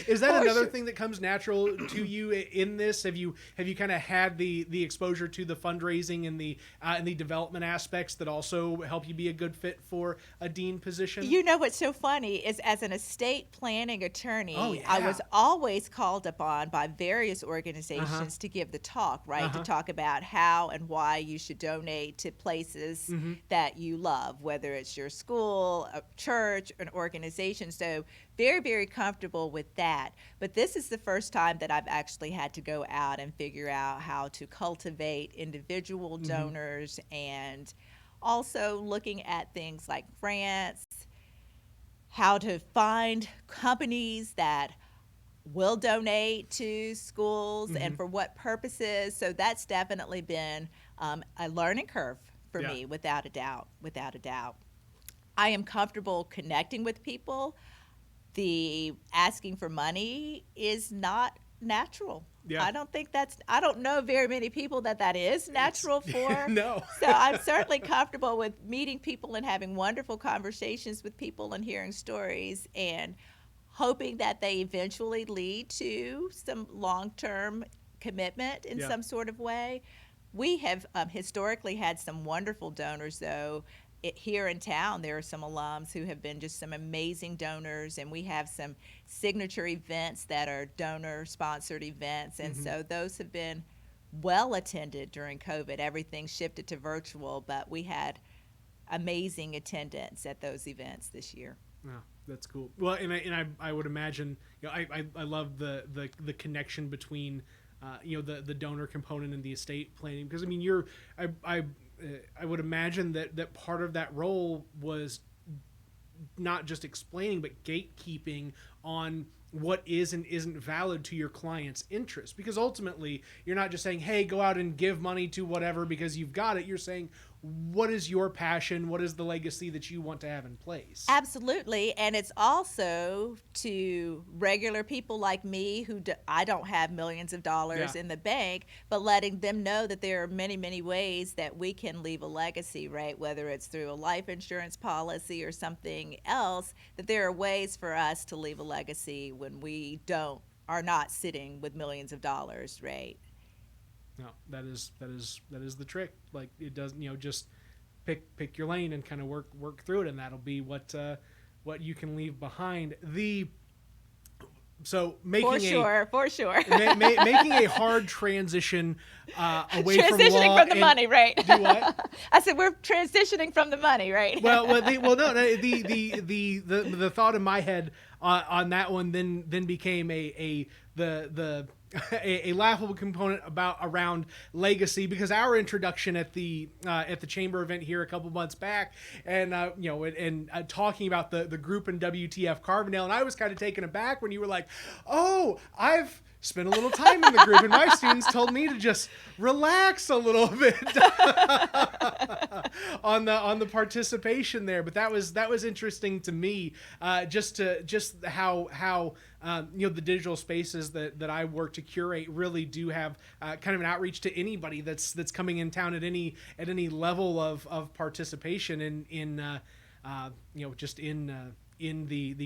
Is that another thing that comes natural to you in this? Have you kind of had the exposure to the fundraising and the development aspects that also help you be a good fit for a dean position? You know what's so funny is, as an estate planning attorney, I was always called upon by various organizations to give the talk, right? To talk about how and why you should donate to places that you love, whether it's your school, a church, an organization. So very, very comfortable with that. But this is the first time that I've actually had to go out and figure out how to cultivate individual donors, and also looking at things like grants, how to find companies that will donate to schools and for what purposes. So that's definitely been a learning curve for me, without a doubt. I am comfortable connecting with people. The asking for money is not natural. I don't know very many people that is natural for. No. So I'm certainly comfortable with meeting people and having wonderful conversations with people and hearing stories, and hoping that they eventually lead to some long-term commitment in some sort of way. We have historically had some wonderful donors, though. Here in town, there are some alums who have been just some amazing donors, and we have some signature events that are donor-sponsored events, and so those have been well attended during COVID. Everything shifted to virtual, but we had amazing attendance at those events this year. Wow, that's cool. Well, and I would imagine, I love the connection between the donor component and the estate planning, because I mean I would imagine that part of that role was not just explaining but gatekeeping on what is and isn't valid to your client's interest, because ultimately you're not just saying, hey, go out and give money to whatever because you've got it. You're saying, what is your passion? What is the legacy that you want to have in place? Absolutely. And it's also to regular people like me who I don't have millions of dollars in the bank, but letting them know that there are many, many ways that we can leave a legacy, right? Whether it's through a life insurance policy or something else, that there are ways for us to leave a legacy when we are not sitting with millions of dollars, right? No, that is the trick. Like, it doesn't, just pick your lane and kind of work through it, and that'll be what you can leave behind. So making for sure making a hard transition away from law. Transitioning from the money, right? Do what? I said we're transitioning from the money, right? The thought in my head on that one then became a laughable component around legacy, because our introduction at the chamber event here a couple months back, and talking about the group in WTF Carbondale, and I was kind of taken aback when you were like, "Oh, I've spent a little time in the group, and my students told me to just relax a little bit on the participation there." But that was interesting to me, just how the digital spaces that I work to curate really do have kind of an outreach to anybody that's coming in town at any level of participation in the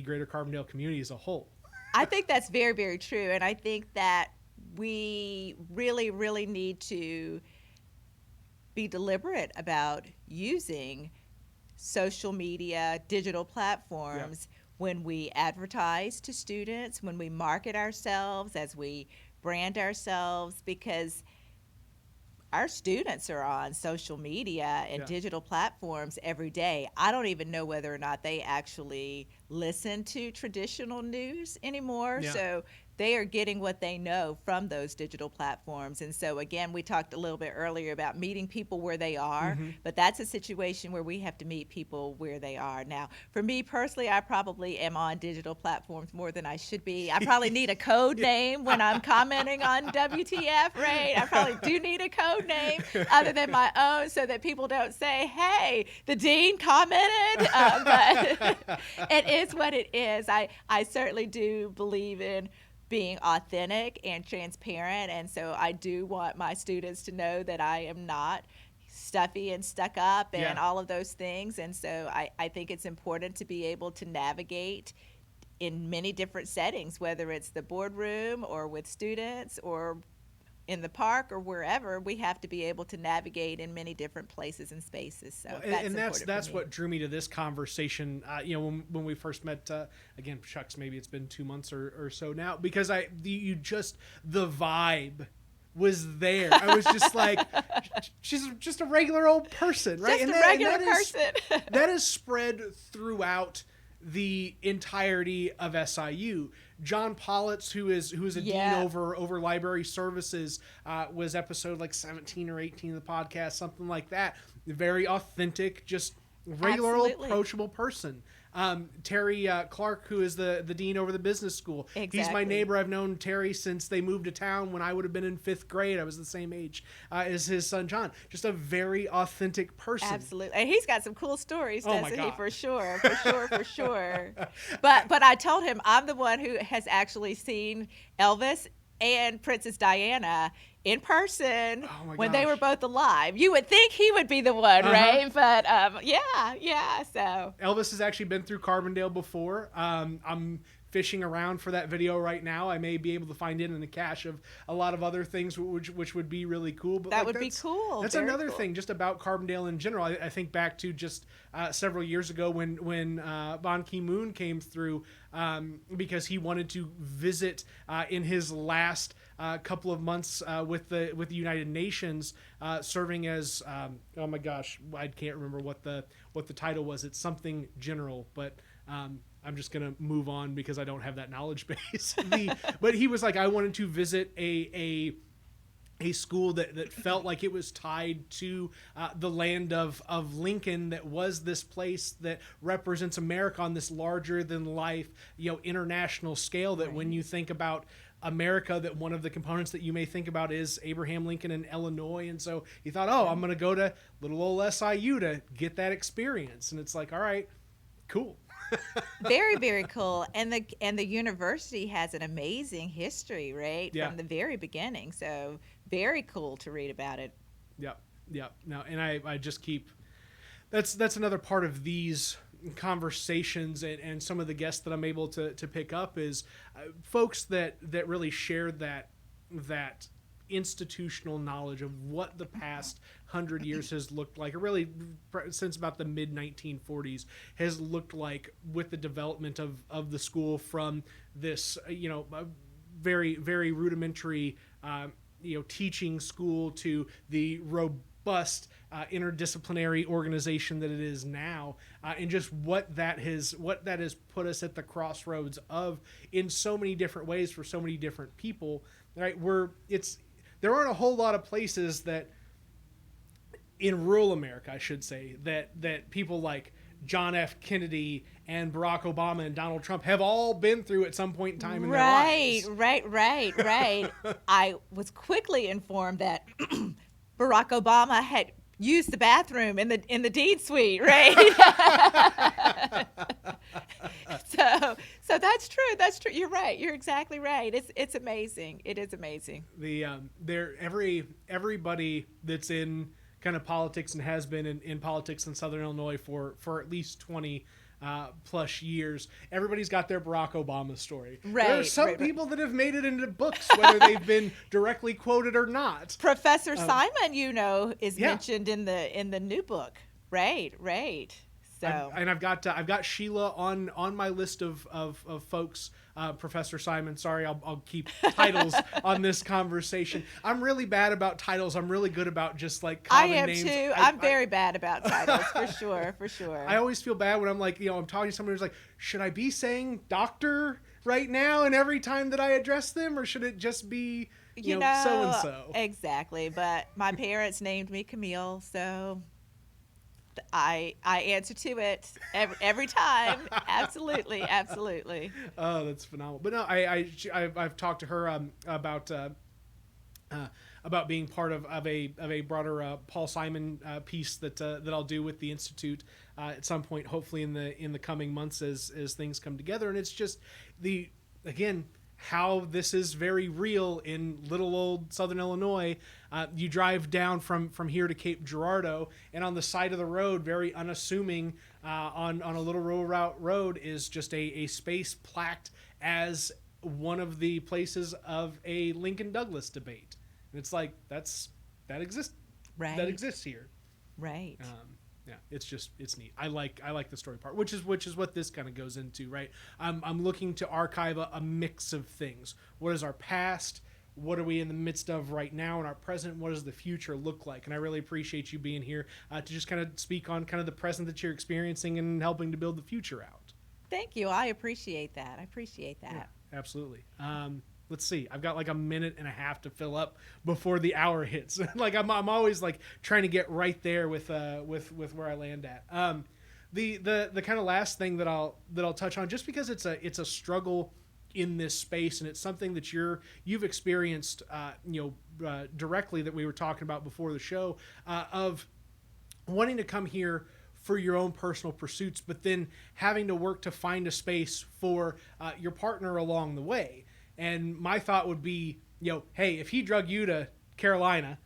greater Carbondale community as a whole. I think that's very, very true. And I think that we really, really need to be deliberate about using social media, digital platforms when we advertise to students, when we market ourselves, as we brand ourselves, because our students are on social media and digital platforms every day. I don't even know whether or not they actually listen to traditional news anymore. Yeah. So they are getting what they know from those digital platforms. And so, again, we talked a little bit earlier about meeting people where they are, but that's a situation where we have to meet people where they are. Now, for me personally, I probably am on digital platforms more than I should be. I probably need a code name when I'm commenting on WTF, right? I probably do need a code name other than my own, so that people don't say, hey, the dean commented. But it is what it is. I certainly do believe in being authentic and transparent, and so I do want my students to know that I am not stuffy and stuck up and all of those things. And so I think it's important to be able to navigate in many different settings, whether it's the boardroom or with students or in the park or wherever. We have to be able to navigate in many different places and spaces. So that's what drew me to this conversation. When we first met, again, shucks, maybe it's been 2 months or so now, because the vibe was there. I was just like, she's just a regular old person, right? Just a regular person. That is spread throughout the entirety of SIU. John Politz, who is a dean over library services, was episode like 17 or 18 of the podcast, something like that. Very authentic, just regular old approachable person. Terry Clark, who is the dean over the business school. Exactly. He's my neighbor. I've known Terry since they moved to town when I would have been in 5th grade. I was the same age as his son, John. Just a very authentic person. Absolutely. And he's got some cool stories, doesn't he? For sure. But I told him I'm the one who has actually seen Elvis and Princess Diana in person when they were both alive. You would think he would be the one, right? But so. Elvis has actually been through Carbondale before. I'm fishing around for that video right now. I may be able to find it in the cache of a lot of other things, which would be really cool. But that would be cool. That's Very another cool. thing just about Carbondale in general. I think back to just several years ago when Ban Ki-moon came through because he wanted to visit in his last couple of months with the United Nations, serving as oh my gosh, I can't remember what the title was. It's something general, but I'm just gonna move on because I don't have that knowledge base. But he was like, I wanted to visit a school that felt like it was tied to the land of Lincoln, that was this place that represents America on this larger than life, international scale, that when you think about America, that one of the components that you may think about is Abraham Lincoln in Illinois. And so he thought, I'm going to go to little old SIU to get that experience. And it's like, all right, cool. Very, very cool. And the university has an amazing history, right? Yeah. From the very beginning. So very cool to read about it. Yep. No, and I just keep, that's another part of these conversations and some of the guests that I'm able to pick up is folks that really share that institutional knowledge of what the past 100 years has looked like, or really since about the mid 1940s has looked like, with the development of the school from this very, very rudimentary teaching school to the robust interdisciplinary organization that it is now, and just what that has put us at the crossroads of in so many different ways for so many different people. Right, there aren't a whole lot of places that in rural America, I should say, that people like John F. Kennedy and Barack Obama and Donald Trump have all been through at some point in time in their lives. Right. I was quickly informed that Barack Obama had used the bathroom in the dean suite, right? So that's true. That's true. You're right. You're exactly right. It's amazing. It is amazing. Everybody that's in kind of politics and has been in politics in Southern Illinois for at least 20 plus years, everybody's got their Barack Obama story. Right. There are some people that have made it into books, whether they've been directly quoted or not. Professor Simon, is mentioned in the new book. Right. So. I've got Sheila on my list of folks. Professor Simon. Sorry, I'll keep titles on this conversation. I'm really bad about titles. I'm really good about just like common names. I am too. I'm very bad about titles, for sure. I always feel bad when I'm like, I'm talking to someone who's like, should I be saying doctor right now and every time that I address them, or should it just be so and so? Exactly. But my parents named me Camille, so I answer to it every time. Absolutely. Oh, that's phenomenal. But no, I've talked to her about being part of a broader Paul Simon piece that I'll do with the Institute at some point, hopefully in the coming months as things come together. And it's just how this is very real in little old Southern Illinois. You drive down from here to Cape Girardeau, and on the side of the road, very unassuming, on a little rural route road, is just a space plaqued as one of the places of a Lincoln Douglas debate. And it's like, that exists. Right. That exists here. Right. Yeah, it's neat. I like the story part, which is what this kind of goes into, right? I'm looking to archive a mix of things. What is our past? What are we in the midst of right now in our present? What does the future look like? And I really appreciate you being here to just kind of speak on kind of the present that you're experiencing and helping to build the future out. Thank you. I appreciate that. Yeah, absolutely. Let's see. I've got like a minute and a half to fill up before the hour hits. Like I'm always like trying to get right there with where I land at. The kind of last thing that I'll touch on, just because it's a struggle in this space, and it's something that you've experienced directly, that we were talking about before the show, of wanting to come here for your own personal pursuits, but then having to work to find a space for your partner along the way. And my thought would be, hey, if he drug you to Carolina,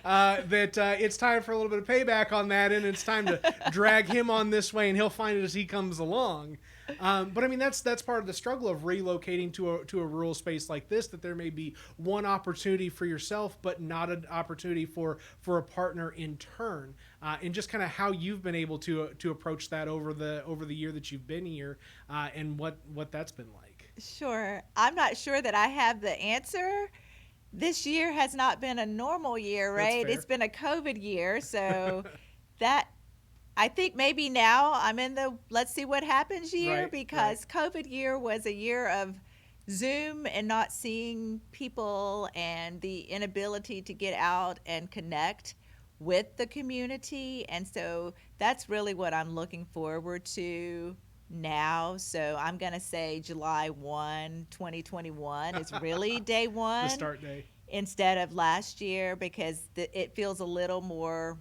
that it's time for a little bit of payback on that, and it's time to drag him on this way, and he'll find it as he comes along. But I mean, that's part of the struggle of relocating to a rural space like this. That there may be one opportunity for yourself, but not an opportunity for a partner in turn. And just kind of how you've been able to approach that over the year that you've been here, and what that's been like. Sure. I'm not sure that I have the answer. This year has not been a normal year, That's right? fair. It's been a COVID year. So that, I think maybe now I'm in the let's see what happens year, Right, because COVID year was a year of Zoom and not seeing people and the inability to get out and connect with the community. And so that's really what I'm looking forward to now. So I'm going to say July 1, 2021 is really day The one start day. instead of last year, because it feels a little more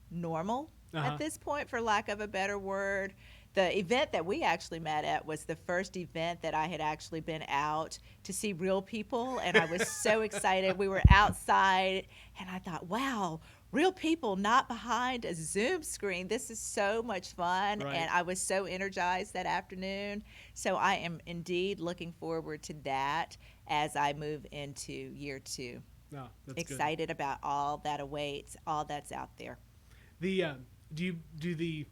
normal Uh-huh. at this point, for lack of a better word. The event that we actually met at was the first event that I had actually been out to see real people, and I was so excited. We were outside, and I thought, wow, real people, not behind a Zoom screen. This is so much fun, Right. and I was so energized that afternoon. So I am indeed looking forward to that as I move into year 2. No, that's good. Excited about all that awaits, all that's out there. The do you do the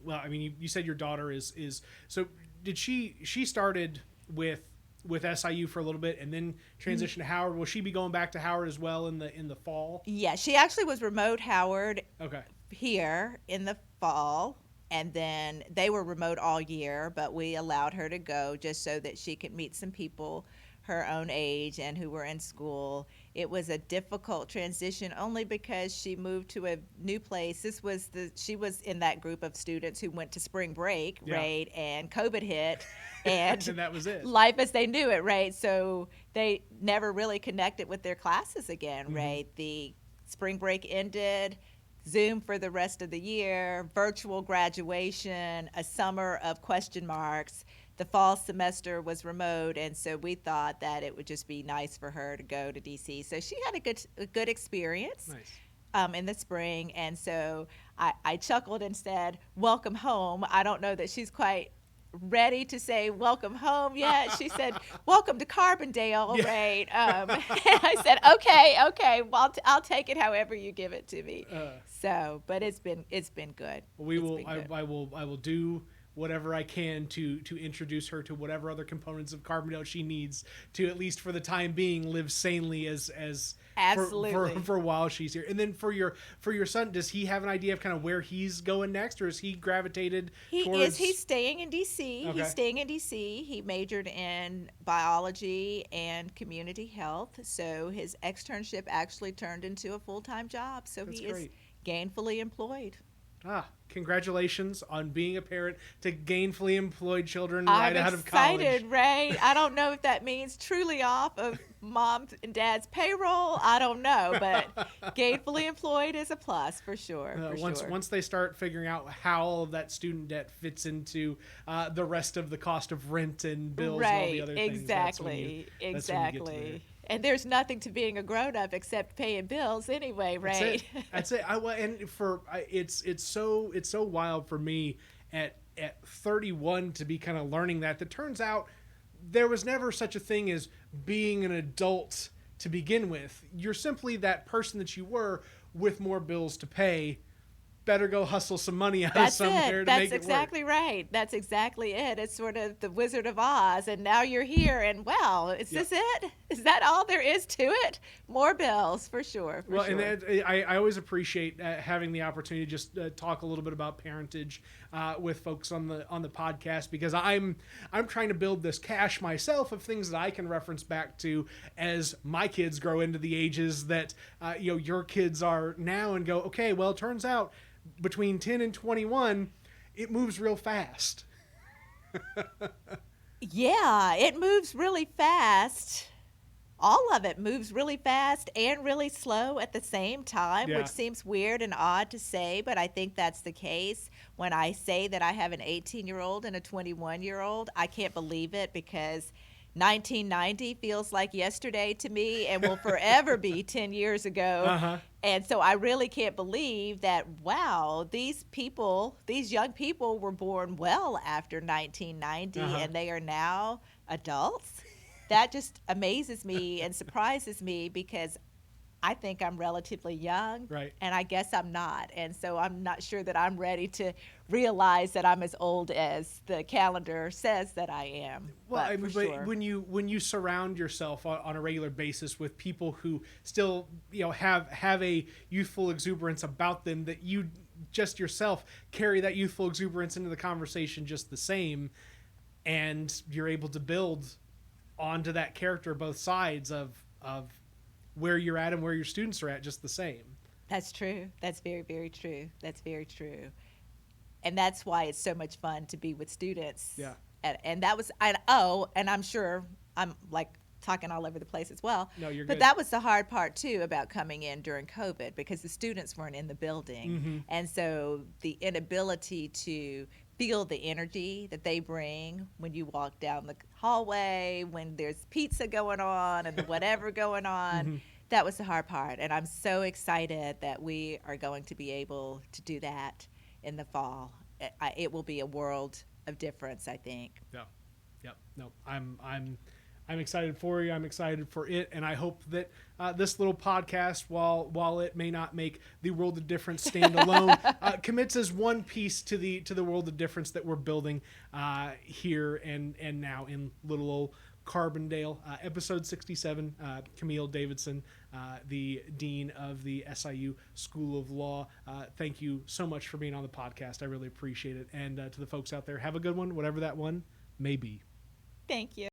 well, I mean, you said your daughter is so did she started with SIU for a little bit and then transitioned to Howard. Will she be going back to Howard as well in the fall? Yeah, she actually was remote Howard Okay. here in the fall, and then they were remote all year, but we allowed her to go just so that she could meet some people her own age and who were in school. It was a difficult transition only because she moved to a new place. She was in that group of students who went to spring break, Yeah. right? And COVID hit, and And that was it. life as they knew it, right? So they never really connected with their classes again, Mm-hmm. right? The spring break ended, Zoom for the rest of the year, virtual graduation, a summer of question marks. The fall semester was remote, and so we thought that it would just be nice for her to go to DC. So she had a good experience. Nice. In the spring, and so I chuckled and said, "Welcome home." I don't know that she's quite ready to say welcome home yet. She said, "Welcome to Carbondale," Yeah. right? And I said, "Okay, well, I'll take it however you give it to me." So, but it's been good. We It's will. been good. I will do whatever I can to introduce her to whatever other components of Carbondale she needs to, at least for the time being, live sanely as Absolutely. for a while she's here. And then for your son, does he have an idea of kind of where he's going next, or is he gravitated towards? He's staying in DC. Okay. He's staying in DC. He majored in biology and community health. So his externship actually turned into a full-time job. So That's he is great. gainfully employed. Congratulations on being a parent to gainfully employed children right out of college. I'm excited, right? I don't know if that means truly off of mom's and dad's payroll. I don't know, but gainfully employed is a plus for sure. Once they start figuring out how all of that student debt fits into the rest of the cost of rent and bills and all the other things. That's when you get to there. Exactly. And there's nothing to being a grown-up except paying bills anyway, right? That's it. It's so wild for me at 31 to be kind of learning that turns out there was never such a thing as being an adult to begin with. You're simply that person that you were with more bills to pay. Better go hustle some money out of somewhere to make it work. That's exactly right. That's exactly it. It's sort of the Wizard of Oz, and now you're here, and wow, is this it? Is that all there is to it? More bills, for sure. And I always appreciate having the opportunity to just talk a little bit about parentage with folks on the podcast, because I'm trying to build this cache myself of things that I can reference back to as my kids grow into the ages that your kids are now, and go, okay, well, it turns out between 10 and 21, it moves real fast. Yeah, it moves really fast. All of it moves really fast and really slow at the same time, Yeah. which seems weird and odd to say, but I think that's the case. When I say that I have an 18-year-old and a 21-year-old, I can't believe it, because 1990 feels like yesterday to me and will forever be 10 years ago. Uh-huh. And so I really can't believe that, wow, these people, these young people were born well after 1990 Uh-huh. and they are now adults. That just amazes me and surprises me because I think I'm relatively young, Right. and I guess I'm not. And so I'm not sure that I'm ready to realize that I'm as old as the calendar says that I am. Well, But I mean, for sure. when you surround yourself on a regular basis with people who still have a youthful exuberance about them, that you just yourself carry that youthful exuberance into the conversation just the same, and you're able to build onto that character both sides of where you're at and where your students are at just the same. That's true. That's very, very true. That's very true. And that's why it's so much fun to be with students. Yeah. And that was, and I'm sure I'm like talking all over the place as well. No, you're But good. that was the hard part too about coming in during COVID because the students weren't in the building. Mm-hmm. And so the inability to feel the energy that they bring when you walk down the hallway, when there's pizza going on and whatever going on. Mm-hmm. That was the hard part. And I'm so excited that we are going to be able to do that in the fall. It will be a world of difference, I think. Yeah. Yep. No, I'm excited for you. I'm excited for it, and I hope that this little podcast, while it may not make the world of difference stand alone, commits as one piece to the world of difference that we're building here and now in little old Carbondale. Episode 67. Camille Davidson, the dean of the SIU School of Law. Thank you so much for being on the podcast. I really appreciate it. And to the folks out there, have a good one, whatever that one may be. Thank you.